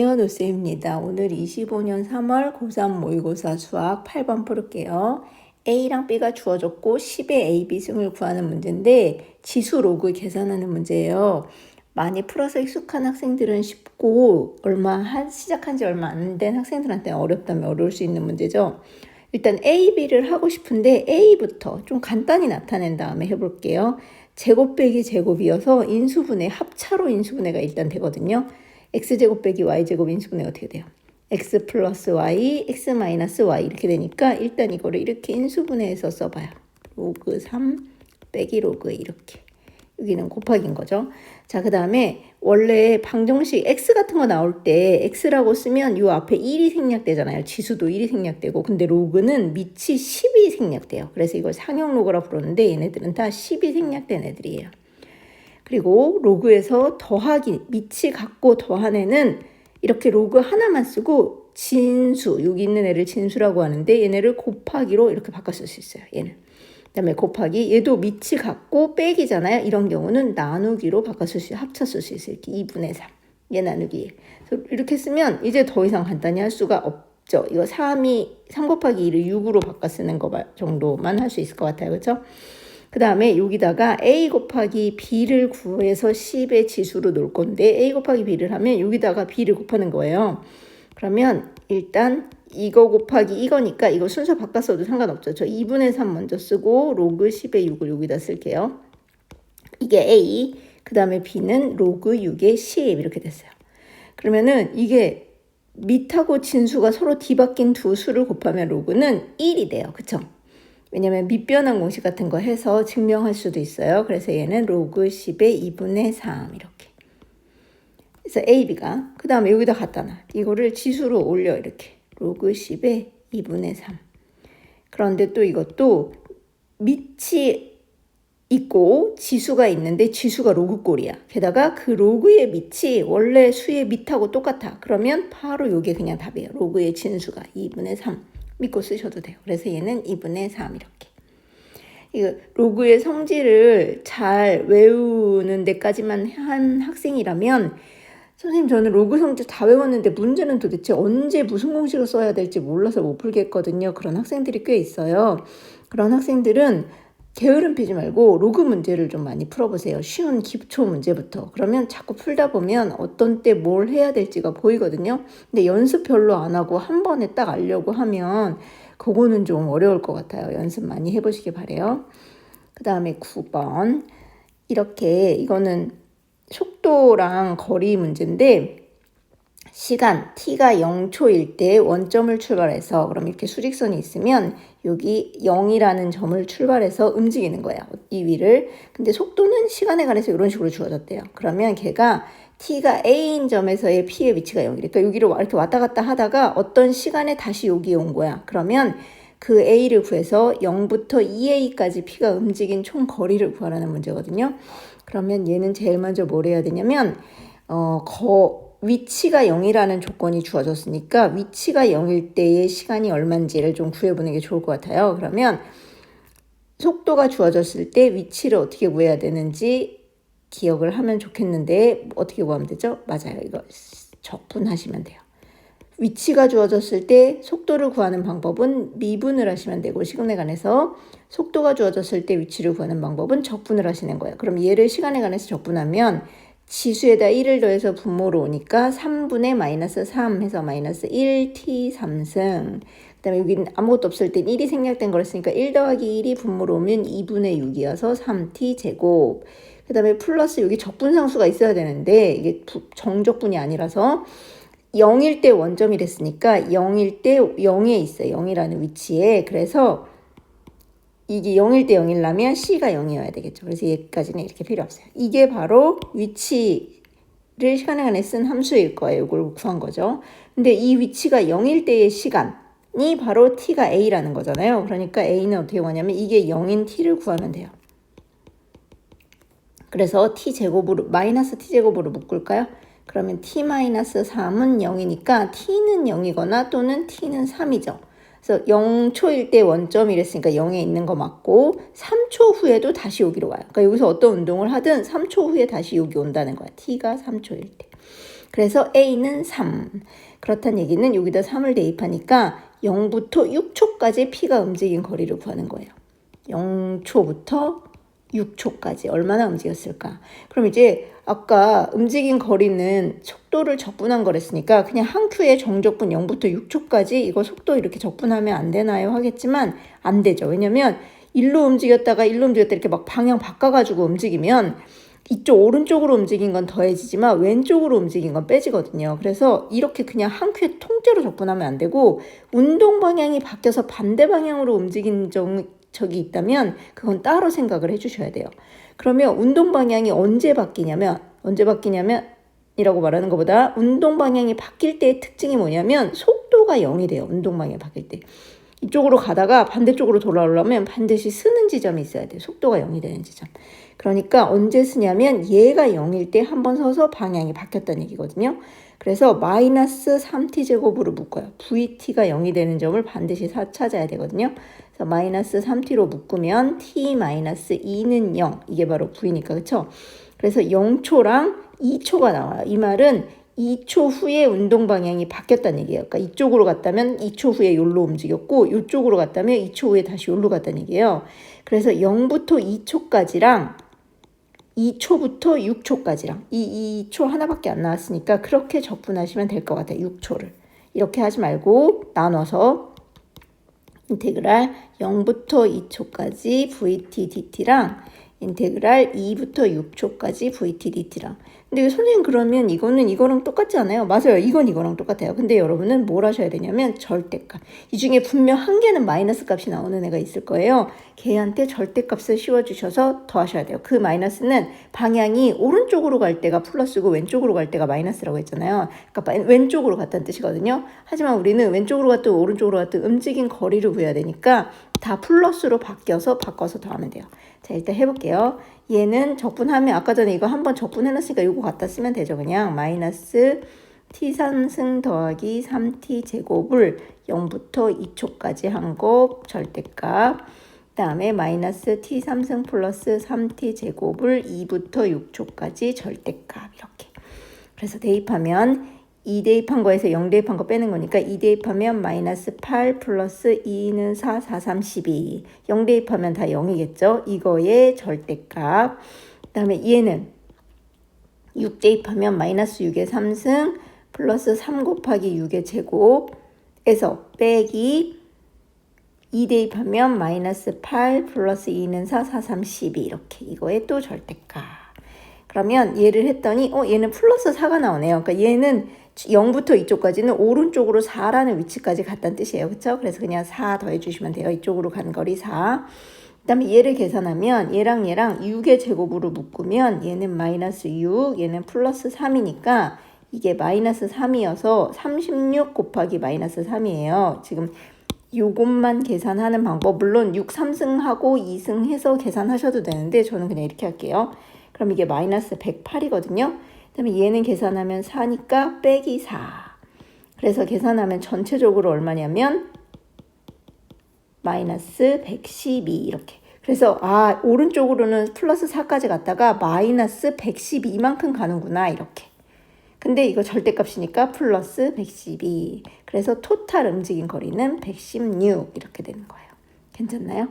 노쌤입니다. 오늘 25년 3월 고3 모의고사 수학 8번 풀을게요. A랑 B가 주어졌고 10의 A, B 승을 구하는 문제인데 지수 로그 계산하는 문제예요. 많이 풀어서 익숙한 학생들은 쉽고 시작한 지 얼마 안 된 학생들한테는 어렵다면 어려울 수 있는 문제죠. 일단 A, B를 하고 싶은데 A부터 좀 간단히 나타낸 다음에 해볼게요. 제곱 빼기 제곱이어서 인수분해, 합차로 인수분해가 일단 되거든요. x제곱 빼기 y제곱 인수분해 어떻게 돼요? x 플러스 y, x 마이너스 y 이렇게 되니까 일단 이거를 이렇게 인수분해해서 써봐요. 로그 3 빼기 로그 이렇게. 여기는 곱하기인 거죠. 자, 그 다음에 원래 방정식 x 같은 거 나올 때 x라고 쓰면 이 앞에 1이 생략되잖아요. 지수도 1이 생략되고. 근데 로그는 밑이 10이 생략돼요. 그래서 이걸 상형 로그라 부르는데 얘네들은 다 10이 생략된 애들이에요. 그리고 로그에서 더하기, 밑이 같고 더한 애는 이렇게 로그 하나만 쓰고 진수, 여기 있는 애를 진수라고 하는데 얘네를 곱하기로 이렇게 바꿔 쓸 수 있어요. 얘는. 그 다음에 곱하기, 얘도 밑이 같고 빼기잖아요. 이런 경우는 나누기로 바꿔 쓸 수, 합쳐 쓸 수 있어요. 이렇게 2분의 3. 얘 나누기. 이렇게 쓰면 이제 더 이상 간단히 할 수가 없죠. 이거 3 곱하기 2를 6으로 바꿔 쓰는 거 정도만 할 수 있을 것 같아요. 그렇죠? 그 다음에 여기다가 a 곱하기 b를 구해서 10의 지수로 놓을 건데 a 곱하기 b를 하면 여기다가 b를 곱하는 거예요. 그러면 일단 이거 곱하기 이거니까 이거 순서 바꿨어도 상관없죠. 저 2분의 3 먼저 쓰고 로그 10의 6을 여기다 쓸게요. 이게 a, 그 다음에 b는 로그 6의 10 이렇게 됐어요. 그러면은 이게 밑하고 진수가 서로 뒤바뀐 두 수를 곱하면 로그는 1이 돼요. 그쵸? 왜냐면 밑변환 공식 같은 거 해서 증명할 수도 있어요. 그래서 얘는 로그 10의 2분의 3 이렇게. 그래서 A, B가 그 다음에 여기다 갖다 놔. 이거를 지수로 올려 이렇게. 로그 10의 2분의 3. 그런데 또 이것도 밑이 있고 지수가 있는데 지수가 로그 꼴이야. 게다가 그 로그의 밑이 원래 수의 밑하고 똑같아. 그러면 바로 이게 그냥 답이에요. 로그의 진수가 2분의 3. 믿고 쓰셔도 돼요. 그래서 얘는 2분의 3 이렇게. 이거 로그의 성질을 잘 외우는 데까지만 한 학생이라면 선생님 저는 로그 성질 다 외웠는데 문제는 도대체 언제 무슨 공식을 써야 될지 몰라서 못 풀겠거든요. 그런 학생들이 꽤 있어요. 그런 학생들은 게으름 피지 말고 로그 문제를 좀 많이 풀어보세요. 쉬운 기초 문제부터. 그러면 자꾸 풀다 보면 어떤 때 뭘 해야 될지가 보이거든요. 근데 연습 별로 안 하고 한 번에 딱 알려고 하면 그거는 좀 어려울 것 같아요. 연습 많이 해보시기 바래요. 그 다음에 9번. 이렇게 이거는 속도랑 거리 문제인데 시간 t가 0초일 때 원점을 출발해서 그럼 이렇게 수직선이 있으면 여기 0이라는 점을 출발해서 움직이는 거야. 이 위를. 근데 속도는 시간에 관해서 이런 식으로 주어졌대요. 그러면 걔가 t가 a인 점에서의 p의 위치가 0이래. 그러니까 여기로 이렇게 왔다 갔다 하다가 어떤 시간에 다시 여기에 온 거야. 그러면 그 a를 구해서 0부터 2a까지 p가 움직인 총 거리를 구하라는 문제거든요. 그러면 얘는 제일 먼저 뭘 해야 되냐면 위치가 0이라는 조건이 주어졌으니까 위치가 0일 때의 시간이 얼마인지를 좀 구해보는 게 좋을 것 같아요. 그러면 속도가 주어졌을 때 위치를 어떻게 구해야 되는지 기억을 하면 좋겠는데 어떻게 구하면 되죠? 맞아요. 이거 적분하시면 돼요. 위치가 주어졌을 때 속도를 구하는 방법은 미분을 하시면 되고 시간에 관해서 속도가 주어졌을 때 위치를 구하는 방법은 적분을 하시는 거예요. 그럼 얘를 시간에 관해서 적분하면 지수에다 1을 더해서 분모로 오니까 3분의 마이너스 3 해서 마이너스 1t 3승. 그 다음에 여기는 아무것도 없을 땐 1이 생략된 거였으니까 1 더하기 1이 분모로 오면 2분의 6이어서 3t 제곱. 그 다음에 플러스 여기 적분상수가 있어야 되는데 이게 정적분이 아니라서 0일 때 원점이 됐으니까 0일 때 0에 있어요. 0이라는 위치에. 그래서 이게 0일 때 0이라면 C가 0이어야 되겠죠. 그래서 얘까지는 이렇게 필요 없어요. 이게 바로 위치를 시간에 관해 쓴 함수일 거예요. 이걸 구한 거죠. 근데 이 위치가 0일 때의 시간이 바로 T가 A라는 거잖아요. 그러니까 A는 어떻게 구하냐면 이게 0인 T를 구하면 돼요. 그래서 T제곱으로, 마이너스 T제곱으로 묶을까요? 그러면 T-3은 0이니까 T는 0이거나 또는 T는 3이죠. 그래서 0초일 때 원점이랬으니까 0에 있는 거 맞고 3초 후에도 다시 여기로 와요. 그러니까 여기서 어떤 운동을 하든 3초 후에 다시 여기 온다는 거야. T가 3초일 때. 그래서 A는 3. 그렇다는 얘기는 여기다 3을 대입하니까 0부터 6초까지 P가 움직인 거리를 구하는 거예요. 0초부터 6초까지 얼마나 움직였을까? 그럼 이제 아까 움직인 거리는 속도를 적분한 거랬으니까 그냥 한 큐에 정적분 0부터 6초까지 이거 속도 이렇게 적분하면 안 되나요? 하겠지만 안 되죠. 왜냐면 일로 움직였다가 이렇게 막 방향 바꿔가지고 움직이면 이쪽 오른쪽으로 움직인 건 더해지지만 왼쪽으로 움직인 건 빼지거든요. 그래서 이렇게 그냥 한 큐에 통째로 적분하면 안 되고 운동 방향이 바뀌어서 반대 방향으로 움직인 적이 있다면 그건 따로 생각을 해주셔야 돼요. 그러면 운동 방향이 언제 바뀌냐면 이라고 말하는 것보다 운동 방향이 바뀔 때의 특징이 뭐냐면 속도가 0이 돼요. 운동 방향이 바뀔 때. 이쪽으로 가다가 반대쪽으로 돌아오려면 반드시 쓰는 지점이 있어야 돼요. 속도가 0이 되는 지점. 그러니까 언제 쓰냐면 얘가 0일 때 한 번 서서 방향이 바뀌었다는 얘기거든요. 그래서 마이너스 3t 제곱으로 묶어요. VT가 0이 되는 점을 반드시 찾아야 되거든요. 그래서 마이너스 3t로 묶으면 t 마이너스 2는 0. 이게 바로 V니까 그렇죠? 그래서 0초랑 2초가 나와요. 이 말은 2초 후에 운동 방향이 바뀌었다는 얘기예요. 그러니까 이쪽으로 갔다면 2초 후에 여기로 움직였고 이쪽으로 갔다면 2초 후에 다시 여기로 갔다는 얘기예요. 그래서 0부터 2초까지랑 2초부터 6초까지랑 이 2초 하나밖에 안 나왔으니까 그렇게 적분하시면 될 것 같아요. 6초를. 이렇게 하지 말고 나눠서 인테그랄 0부터 2초까지 VT DT랑 인테그랄 2부터 6초까지 VT DT랑. 근데 선생님 그러면 이거랑 똑같지 않아요? 맞아요. 이거랑 똑같아요. 근데 여러분은 뭘 하셔야 되냐면 절대값. 이 중에 분명 한 개는 마이너스 값이 나오는 애가 있을 거예요. 걔한테 절대값을 씌워주셔서 더하셔야 돼요. 그 마이너스는 방향이 오른쪽으로 갈 때가 플러스고 왼쪽으로 갈 때가 마이너스라고 했잖아요. 그러니까 왼쪽으로 갔다는 뜻이거든요. 하지만 우리는 왼쪽으로 갔든 오른쪽으로 갔든 움직인 거리를 구해야 되니까 다 플러스로 바꿔서 더하면 돼요. 자, 일단 해볼게요. 얘는 적분하면 아까 전에 이거 한번 적분해놨으니까 이거 갖다 쓰면 되죠. 그냥 마이너스 t3승 더하기 3t 제곱을 0부터 2초까지 한 거 절대값. 그 다음에 마이너스 t3승 플러스 3t 제곱을 2부터 6초까지 절대값. 이렇게. 그래서 대입하면 2 대입한 거에서 0 대입한 거 빼는 거니까 2 대입하면 마이너스 8 플러스 2는 4, 4, 3, 12. 0 대입하면 다 0이겠죠? 이거의 절대값. 그 다음에 얘는 6 대입하면 마이너스 6의 3승 플러스 3 곱하기 6의 제곱에서 빼기 2 대입하면 마이너스 8 플러스 2는 4, 4, 3, 12. 이렇게 이거의 또 절대값. 그러면 얘를 했더니 얘는 플러스 4가 나오네요. 그러니까 얘는 0부터 2쪽까지는 오른쪽으로 4라는 위치까지 갔다는 뜻이에요. 그렇죠? 그래서 그냥 4 더해주시면 돼요. 이쪽으로 간 거리 4. 그 다음에 얘를 계산하면 얘랑 6의 제곱으로 묶으면 얘는 마이너스 6, 얘는 플러스 3이니까 이게 마이너스 3이어서 36 곱하기 마이너스 3이에요. 지금 요것만 계산하는 방법. 물론 6, 3승하고 2승 해서 계산하셔도 되는데 저는 그냥 이렇게 할게요. 그럼 이게 마이너스 108이거든요. 그 다음에 얘는 계산하면 4니까 빼기 4. 그래서 계산하면 전체적으로 얼마냐면 마이너스 112 이렇게. 그래서 오른쪽으로는 플러스 4까지 갔다가 마이너스 112만큼 가는구나 이렇게. 근데 이거 절대값이니까 플러스 112. 그래서 토탈 움직인 거리는 116 이렇게 되는 거예요. 괜찮나요?